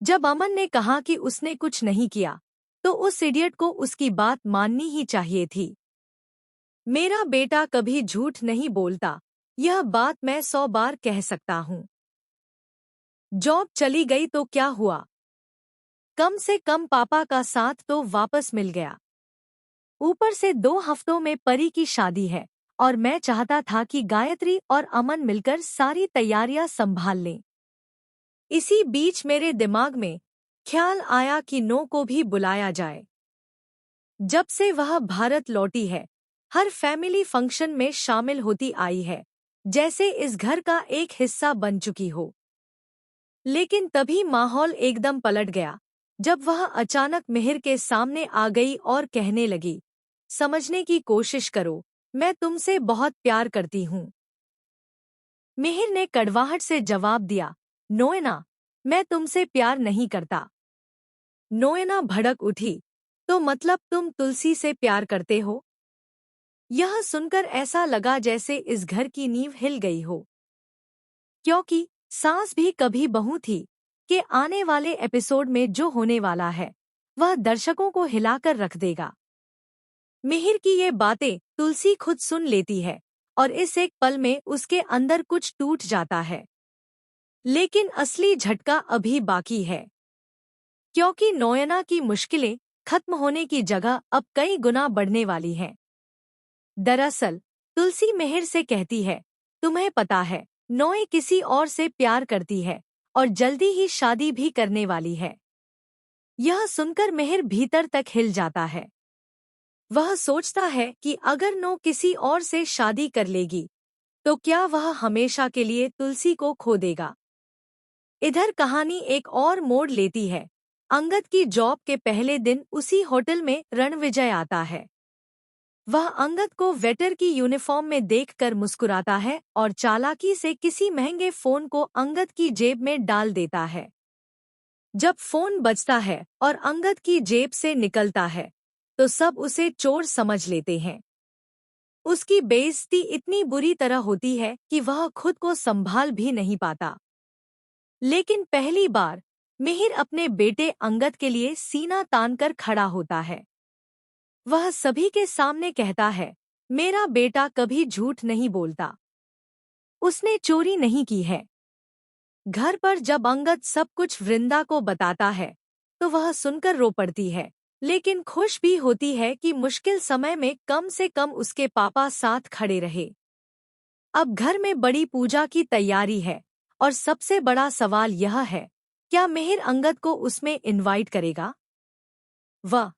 जब अमन ने कहा कि उसने कुछ नहीं किया, तो उस इडियट को उसकी बात माननी ही चाहिए थी। मेरा बेटा कभी झूठ नहीं बोलता, यह बात मैं 100 बार कह सकता हूँ। जॉब चली गई तो क्या हुआ? कम से कम पापा का साथ तो वापस मिल गया। ऊपर से 2 हफ्तों में परी की शादी है और मैं चाहता था कि गायत्री और अमन मिलकर सारी तैयारियां संभाल लें। इसी बीच मेरे दिमाग में ख्याल आया कि नो को भी बुलाया जाए। जब से वह भारत लौटी है, हर फैमिली फंक्शन में शामिल होती आई है, जैसे इस घर का एक हिस्सा बन चुकी हो। लेकिन तभी माहौल एकदम पलट गया, जब वह अचानक मिहिर के सामने आ गई और कहने लगी, समझने की कोशिश करो, मैं तुमसे बहुत प्यार करती हूँ। मिहिर ने कड़वाहट से जवाब दिया, नोएना, मैं तुमसे प्यार नहीं करता। नोएना भड़क उठी, तो मतलब तुम तुलसी से प्यार करते हो? यह सुनकर ऐसा लगा जैसे इस घर की नींव हिल गई हो। क्योंकि सास भी कभी बहू थी कि आने वाले एपिसोड में जो होने वाला है, वह दर्शकों को हिलाकर रख देगा। मिहिर की ये बातें तुलसी खुद सुन लेती है और इस एक पल में उसके अंदर कुछ टूट जाता है। लेकिन असली झटका अभी बाकी है, क्योंकि नोएना की मुश्किलें खत्म होने की जगह अब कई गुना बढ़ने वाली हैं। दरअसल तुलसी मिहिर से कहती है, तुम्हें पता है, नोए किसी और से प्यार करती है और जल्दी ही शादी भी करने वाली है। यह सुनकर मिहिर भीतर तक हिल जाता है। वह सोचता है कि अगर नो किसी और से शादी कर लेगी, तो क्या वह हमेशा के लिए तुलसी को खो देगा? इधर कहानी एक और मोड़ लेती है। अंगद की जॉब के पहले दिन उसी होटल में रणविजय आता है। वह अंगद को वेटर की यूनिफॉर्म में देखकर मुस्कुराता है और चालाकी से किसी महंगे फोन को अंगद की जेब में डाल देता है। जब फोन बजता है और अंगद की जेब से निकलता है, तो सब उसे चोर समझ लेते हैं। उसकी बेइज्जती इतनी बुरी तरह होती है कि वह खुद को संभाल भी नहीं पाता। लेकिन पहली बार मिहिर अपने बेटे अंगद के लिए सीना तानकर खड़ा होता है। वह सभी के सामने कहता है, मेरा बेटा कभी झूठ नहीं बोलता। उसने चोरी नहीं की है। घर पर जब अंगद सब कुछ वृंदा को बताता है, तो वह सुनकर रो पड़ती है, लेकिन खुश भी होती है कि मुश्किल समय में कम से कम उसके पापा साथ खड़े रहे। अब घर में बड़ी पूजा की तैयारी है और सबसे बड़ा सवाल यह है, क्या मिहिर अंगद को उसमें इनवाइट करेगा? वह